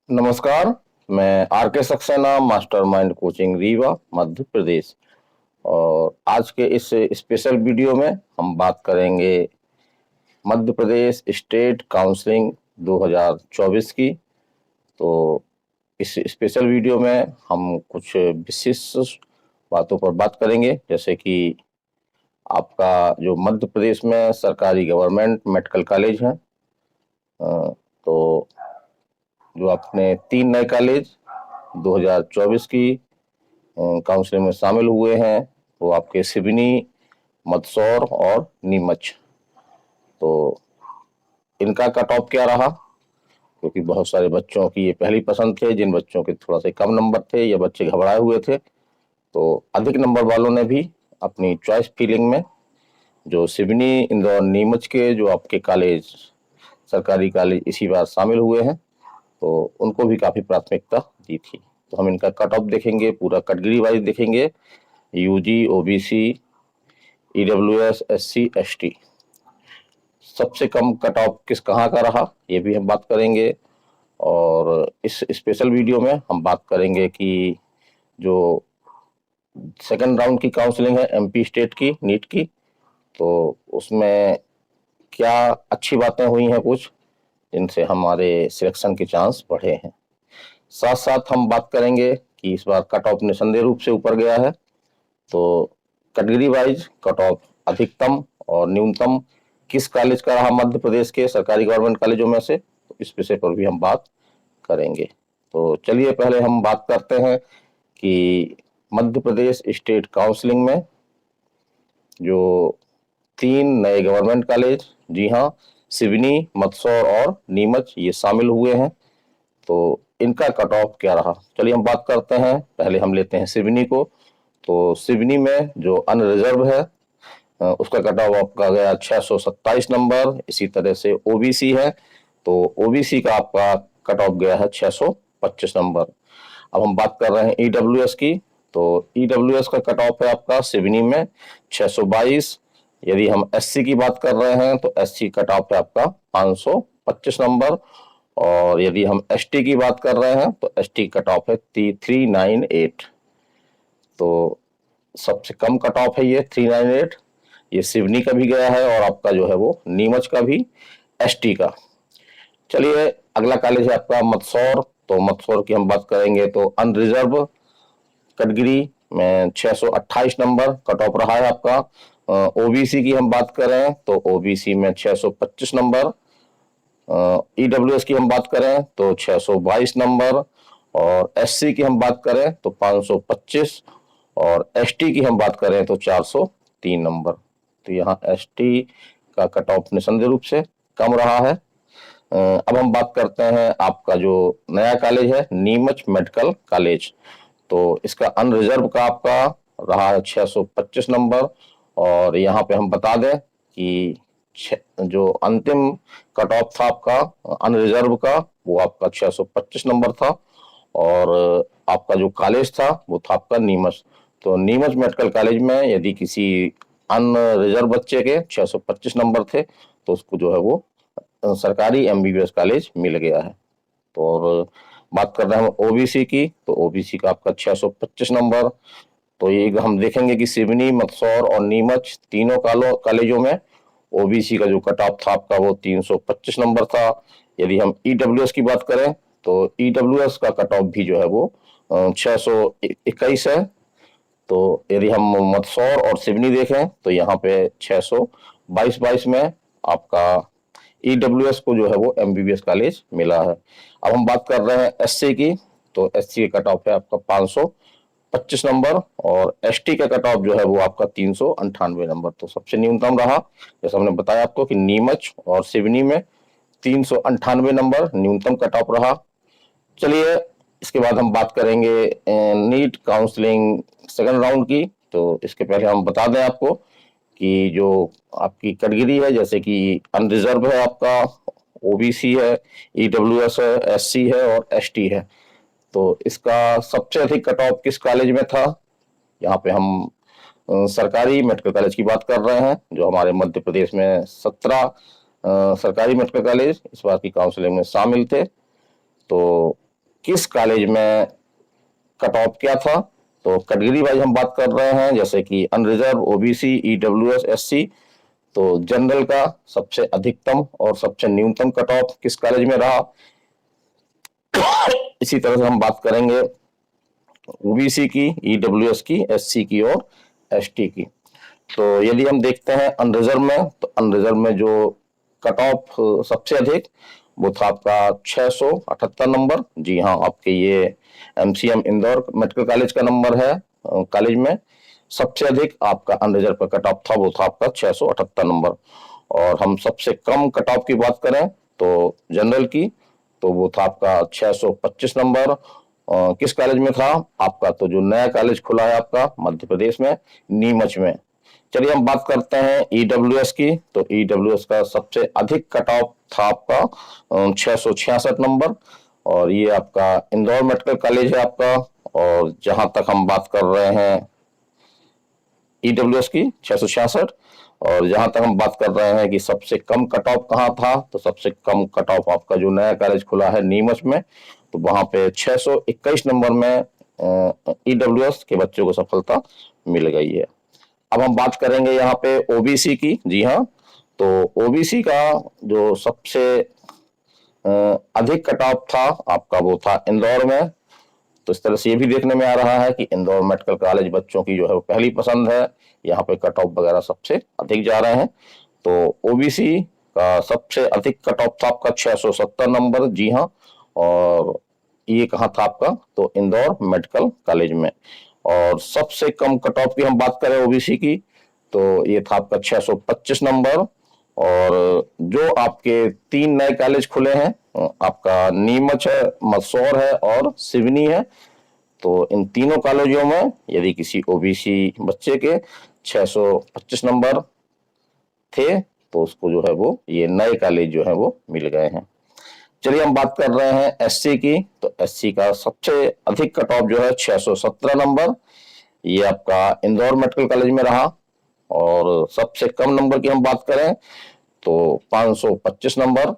नमस्कार। मैं आर के सक्सेना, मास्टरमाइंड कोचिंग रीवा मध्य प्रदेश। और आज के इस स्पेशल वीडियो में हम बात करेंगे मध्य प्रदेश स्टेट काउंसलिंग 2024 की। तो इस स्पेशल वीडियो में हम कुछ विशिष्ट बातों पर बात करेंगे, जैसे कि आपका जो मध्य प्रदेश में सरकारी गवर्नमेंट मेडिकल कॉलेज है, तो जो अपने 3 नए कॉलेज 2024 की काउंसलिंग में शामिल हुए हैं, वो आपके सिवनी, मंदसौर और नीमच। तो इनका कट ऑफ क्या रहा, क्योंकि बहुत सारे बच्चों की ये पहली पसंद थे। जिन बच्चों के थोड़ा सा कम नंबर थे या बच्चे घबराए हुए थे, तो अधिक नंबर वालों ने भी अपनी चॉइस फिलिंग में जो सिवनी, इंदौर, नीमच के जो आपके कॉलेज, सरकारी कॉलेज इसी बार शामिल हुए हैं, तो उनको भी काफी प्राथमिकता दी थी। तो हम इनका कट ऑफ देखेंगे, पूरा कैटेगरी वाइज देखेंगे, UG, OBC, EWS, SC, ST. सबसे कम कट ऑफ कहाँ का रहा, ये भी हम बात करेंगे। और इस स्पेशल वीडियो में हम बात करेंगे कि जो सेकंड राउंड की काउंसलिंग है एमपी स्टेट की नीट की, तो उसमें क्या अच्छी बातें हुई हैं कुछ, जिनसे हमारे सिलेक्शन के चांस बढ़े हैं। साथ साथ हम बात करेंगे कि इस बार कट ऑफ निसंदेह रूप से ऊपर गया है, तो कैटेगरी वाइज कट ऑफ अधिकतम और न्यूनतम किस कॉलेज का रहा मध्य प्रदेश के सरकारी गवर्नमेंट कॉलेजों में से, तो इस विषय पर भी हम बात करेंगे। तो चलिए पहले हम बात करते हैं कि मध्य प्रदेश स्टेट काउंसलिंग में जो 3 नए गवर्नमेंट कॉलेज, जी हाँ, सिवनी, मंदसौर और नीमच, ये शामिल हुए हैं, तो इनका कट ऑफ क्या रहा। चलिए हम बात करते हैं, पहले हम लेते हैं सिवनी को। तो सिवनी में जो अनरिजर्व है, उसका कट ऑफ आपका गया 627 नंबर। इसी तरह से ओबीसी है, तो ओबीसी का आपका कट ऑफ गया है 625 नंबर। अब हम बात कर रहे हैं ईडब्ल्यूएस की, तो ईडब्ल्यूएस का कट ऑफ है आपका सिवनी में 622। यदि हम एससी की बात कर रहे हैं, तो एससी कट ऑफ है आपका 525 नंबर। और यदि हम एसटी की बात कर रहे हैं, तो एसटी कट ऑफ है 398। तो सबसे कम कट ऑफ है ये 398। ये सिवनी का भी गया है और आपका जो है वो नीमच का भी, एसटी का। चलिए अगला कॉलेज है आपका मंदसौर। तो मंदसौर की हम बात करेंगे, तो अनरिजर्व कैटेगरी में 628 नंबर कट ऑफ रहा है आपका। ओबीसी की हम बात करें, तो ओबीसी में 625 नंबर। ईडब्ल्यूएस की हम बात करें तो 622 नंबर। और एससी की हम बात करें तो 525। और एसटी की हम बात करें तो 403 नंबर। तो यहाँ एसटी का कट ऑफ निसंदेह रूप से कम रहा है। अब हम बात करते हैं आपका जो नया कॉलेज है नीमच मेडिकल कॉलेज। तो इसका अनरिजर्व का आपका रहा है 625 नंबर। और यहाँ पे हम बता दें कि जो अंतिम कट ऑफ था आपका अनरिजर्व का, वो आपका 625 नंबर था। और आपका जो कॉलेज था वो था आपका नीमच। तो नीमच मेडिकल कॉलेज में यदि किसी अनरिजर्व बच्चे के 625 नंबर थे, तो उसको जो है वो सरकारी एमबीबीएस कॉलेज मिल गया है। तो और बात कर रहे हैं हम ओबीसी की, तो ओबीसी का आपका 625 नंबर। तो ये हम देखेंगे कि सिवनी, मंदसौर और नीमच तीनों कॉलेजों में ओबीसी का जो कट ऑफ था आपका वो 325 नंबर था। यदि हम ईडब्ल्यूएस की बात करें, तो ईडब्ल्यूएस का कट ऑफ भी जो है वो 621 है। तो यदि हम मंदसौर और सिवनी देखें, तो यहाँ पे 622 में आपका ईडब्ल्यूएस को जो है वो एमबीबीएस कॉलेज मिला है। अब हम बात कर रहे हैं एससी की, तो एससी का कट ऑफ है आपका 525 नंबर। और एसटी का कट ऑफ जो है वो आपका 398 नंबर। तो सबसे न्यूनतम रहा, जैसे हमने बताया आपको कि नीमच और सिवनी में 398 नंबर न्यूनतम कट ऑफ रहा। चलिए इसके बाद हम बात करेंगे नीट काउंसलिंग सेकंड राउंड की। तो इसके पहले हम बता दें आपको कि जो आपकी कैटेगरी है, जैसे कि अनरिजर्व है आपका, ओबीसी है, ईडब्ल्यूएस है, एससी है और एसटी है। तो इसका सबसे अधिक कट ऑफ किस कॉलेज में था, यहाँ पे हम सरकारी मेडिकल कॉलेज की बात कर रहे हैं, जो हमारे मध्य प्रदेश में 17 सरकारी मेडिकल कॉलेज इस बार की काउंसलिंग में शामिल थे। तो किस कॉलेज में कट ऑफ क्या था। तो कैटेगरी वाइज हम बात कर रहे हैं, जैसे कि अनरिजर्व, ओबीसी, ईडब्ल्यूएस, एससी। तो जनरल का सबसे अधिकतम और सबसे न्यूनतम कट ऑफ किस कॉलेज में रहा। इसी तरह से हम बात करेंगे ओबीसी की, ईडब्ल्यूएस की, एससी की और एसटी की। तो यदि हम देखते हैं अनरिजर्व में, तो अनरिजर्व में जो कट ऑफ सबसे अधिक वो था आपका 678 नंबर। जी हाँ, आपके ये एमसीएम इंदौर मेडिकल कॉलेज का नंबर है। कॉलेज में सबसे अधिक आपका अनरिजर्व का कट ऑफ था, वो था आपका 678 नंबर। और हम सबसे कम कट ऑफ की बात करें तो जनरल की, तो वो था आपका 625 नंबर। किस कॉलेज में था आपका, तो जो नया कॉलेज खुला है आपका मध्य प्रदेश में, नीमच में। चलिए हम बात करते हैं ईडब्ल्यूएस की। तो ईडब्ल्यूएस का सबसे अधिक कट ऑफ था आपका 666 नंबर। और ये आपका इंदौर मेडिकल कॉलेज है आपका। और जहां तक हम बात कर रहे हैं ईडब्ल्यूएस की 666, और जहां तक हम बात कर रहे हैं कि सबसे कम कट ऑफ कहाँ था, तो सबसे कम कट ऑफ आपका जो नया कॉलेज खुला है नीमच में, तो वहां पे 621 नंबर में ईडब्ल्यूएस के बच्चों को सफलता मिल गई है। अब हम बात करेंगे यहाँ पे ओबीसी की। जी हाँ, तो ओबीसी का जो सबसे अधिक कट ऑफ था आपका, वो था इंदौर में। तो इस तरह से ये भी देखने में आ रहा है कि इंदौर मेडिकल कॉलेज बच्चों की जो है वो पहली पसंद है। यहाँ पे कट ऑफ वगैरह सबसे अधिक जा रहे हैं। तो ओबीसी का सबसे अधिक कट ऑफ था आपका 670 नंबर। जी हाँ, और ये कहाँ था आपका, तो इंदौर मेडिकल कॉलेज में। और सबसे कम कट ऑफ की हम बात करें ओबीसी की, तो ये था आपका 625 नंबर। और जो आपके 3 नए कॉलेज खुले हैं, आपका नीमच है, मंदसौर है और सिवनी है। तो इन तीनों कॉलेजों में यदि किसी ओबीसी बच्चे के 625 नंबर थे, तो उसको जो है वो ये नए कॉलेज जो है वो मिल गए हैं। चलिए हम बात कर रहे हैं एससी की। तो एससी का सबसे अधिक कट ऑफ जो है 617 नंबर, ये आपका इंदौर मेडिकल कॉलेज में रहा। और सबसे कम नंबर की हम बात करें तो 525 नंबर।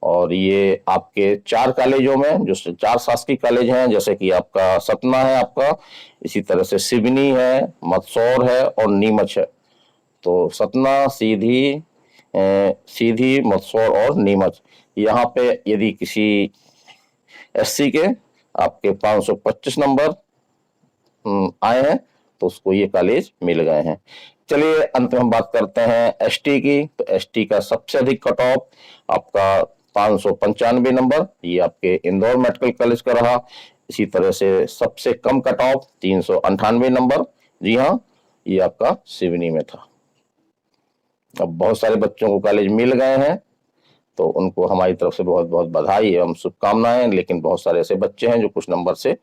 और ये आपके 4 कॉलेजों में, जो 4 शासकीय कॉलेज हैं, जैसे कि आपका सतना है आपका, इसी तरह से सिवनी है, मंदसौर है और नीमच है। तो सतना, सीधी, मंदसौर और नीमच, यहाँ पे यदि किसी एससी के आपके 525 नंबर आए हैं, तो उसको ये कॉलेज मिल गए हैं। चलिए अंत में हम बात करते हैं एसटी की। तो एसटी का सबसे अधिक कट ऑफ आपका 595 नंबर, ये आपके इंदौर मेडिकल कॉलेज का रहा। इसी तरह से सबसे कम कट ऑफ 398 नंबर, जी हाँ, ये आपका सिवनी में था। अब बहुत सारे बच्चों को कॉलेज मिल गए हैं, तो उनको हमारी तरफ से बहुत बहुत बधाई एवं शुभकामनाएं। लेकिन बहुत सारे ऐसे बच्चे हैं जो कुछ नंबर से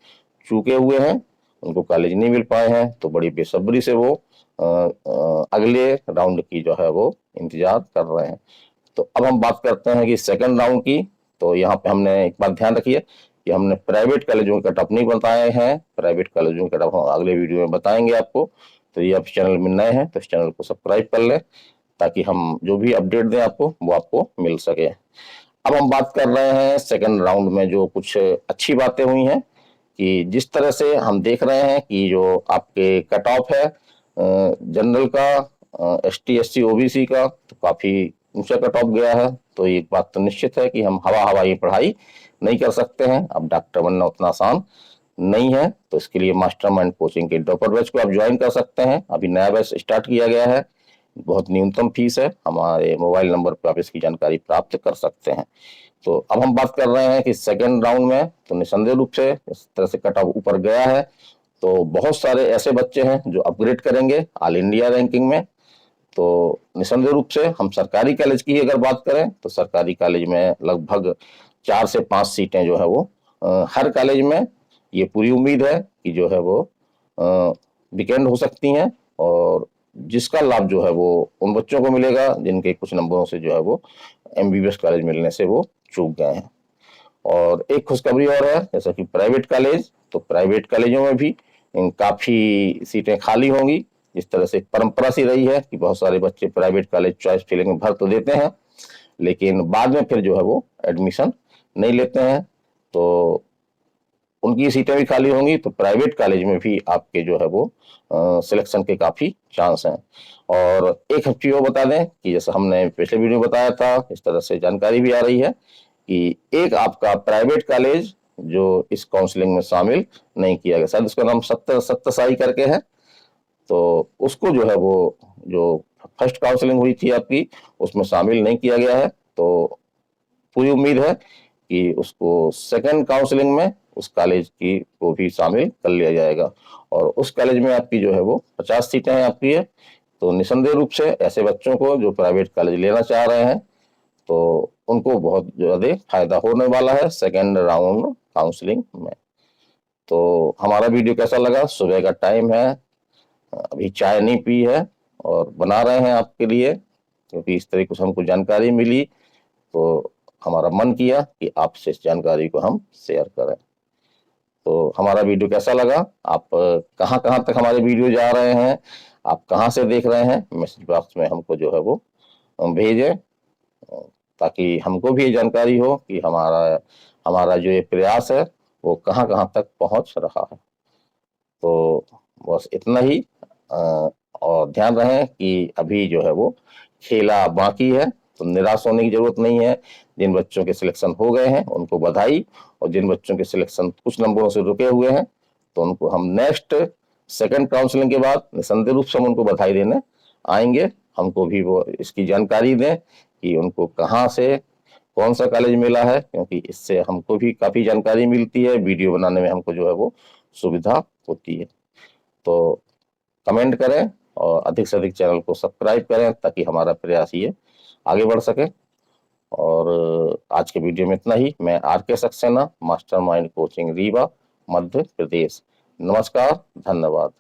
चूके हुए हैं, उनको कॉलेज नहीं मिल पाए हैं, तो बड़ी बेसब्री से वो अगले राउंड की जो है वो इंतजार कर रहे हैं। तो अब हम बात करते हैं कि सेकंड राउंड की। तो यहाँ पे हमने एक बात ध्यान रखिए कि हमने प्राइवेट कॉलेजों के कट ऑफ नहीं बताए हैं। प्राइवेट कॉलेजों के कट ऑफ हम अगले वीडियो में बताएंगे आपको। तो ये आप चैनल में नए हैं तो इस चैनल को सब्सक्राइब कर लें, ताकि हम जो भी अपडेट दें आपको वो आपको मिल सके। अब हम बात कर रहे हैं सेकंड राउंड में जो कुछ अच्छी बातें हुई हैं, कि जिस तरह से हम देख रहे हैं कि जो आपके कट ऑफ है जनरल का, एसटी एससी ओबीसी का, तो काफी ऊंचा कट ऑफ गया है। तो एक बात तो निश्चित है कि हम हवा हवाई पढ़ाई नहीं कर सकते हैं। अब डॉक्टर बनना उतना आसान नहीं है। तो इसके लिए मास्टरमाइंड कोचिंग के टॉपर बैच को आप ज्वाइन कर सकते हैं। अभी नया बैच स्टार्ट किया गया है, बहुत न्यूनतम फीस है। हमारे मोबाइल नंबर पर आप इसकी जानकारी प्राप्त कर सकते हैं। तो अब हम बात कर रहे हैं कि सेकेंड राउंड में तो निसंदेह रूप से इस तरह से कट ऑफ ऊपर गया है। तो बहुत सारे ऐसे बच्चे हैं जो अपग्रेड करेंगे ऑल इंडिया रैंकिंग में। तो निसंदेह रूप से हम सरकारी कॉलेज की अगर बात करें, तो सरकारी कॉलेज में लगभग 4 से 5 सीटें जो है वो हर कॉलेज में, ये पूरी उम्मीद है कि जो है वो विकेंड हो सकती हैं। और जिसका लाभ जो है वो उन बच्चों को मिलेगा जिनके कुछ नंबरों से जो है वो एमबीबीएस कॉलेज मिलने से वो चूक गए हैं। और एक खुशखबरी और है, जैसा कि प्राइवेट कॉलेज, तो प्राइवेट कॉलेजों में भी काफी सीटें खाली होंगी। जिस तरह से परंपरा सी रही है कि बहुत सारे बच्चे प्राइवेट कॉलेज चॉइस फिलिंग में भर तो देते हैं, लेकिन बाद में फिर जो है वो एडमिशन नहीं लेते हैं। तो उनकी सीटें भी खाली होंगी तो प्राइवेट कॉलेज में भी आपके जो है वो सिलेक्शन के काफी चांस हैं। और एक चीज और बता दें कि जैसे हमने पिछले वीडियो में बताया था, इस तरह से जानकारी भी आ रही है कि एक आपका प्राइवेट कॉलेज जो इस काउंसलिंग में शामिल नहीं किया गया, शायद उसका नाम सत्य साई करके है, तो उसको जो है वो जो फर्स्ट काउंसलिंग हुई थी आपकी उसमें शामिल नहीं किया गया है। तो पूरी उम्मीद है कि उसको सेकंड काउंसलिंग में उस कॉलेज की को भी शामिल कर लिया जाएगा। और उस कॉलेज में आपकी जो है वो 50 सीटें हैं आपकी है। तो निसंदेह रूप से ऐसे बच्चों को जो प्राइवेट कॉलेज लेना चाह रहे हैं तो उनको बहुत ज्यादा फायदा होने वाला है सेकंड राउंड काउंसलिंग में। तो हमारा वीडियो कैसा लगा? सुबह का टाइम है, अभी चाय नहीं पी है और बना रहे हैं आपके लिए, क्योंकि इस तरीके से हमको जानकारी मिली तो हमारा मन किया कि आपसे इस जानकारी को हम शेयर करें। तो हमारा वीडियो कैसा लगा? आप कहाँ कहाँ तक हमारे वीडियो जा रहे हैं, आप कहाँ से देख रहे हैं, मैसेज बॉक्स में हमको जो है वो भेजें, ताकि हमको भी ये जानकारी हो कि हमारा हमारा जो ये प्रयास है वो कहाँ कहाँ तक पहुंच रहा है। तो बस इतना ही। और ध्यान रहे कि अभी जो है वो खेला बाकी है, तो निराश होने की जरूरत नहीं है। जिन बच्चों के सिलेक्शन हो गए हैं उनको बधाई, और जिन बच्चों के सिलेक्शन कुछ नंबरों से रुके हुए हैं तो उनको हम नेक्स्ट सेकंड काउंसलिंग के बाद निसंदेह रूप से हम उनको बधाई देने आएंगे। हमको भी वो इसकी जानकारी दें कि उनको कहाँ से कौन सा कॉलेज मिला है, क्योंकि इससे हमको भी काफी जानकारी मिलती है, वीडियो बनाने में हमको जो है वो सुविधा होती है। तो कमेंट करें और अधिक से अधिक चैनल को सब्सक्राइब करें ताकि हमारा प्रयास ये आगे बढ़ सके। और आज के वीडियो में इतना ही। मैं RK Saxena, mastermind coaching Rewa, Madhya Pradesh. नमस्कार, धन्यवाद।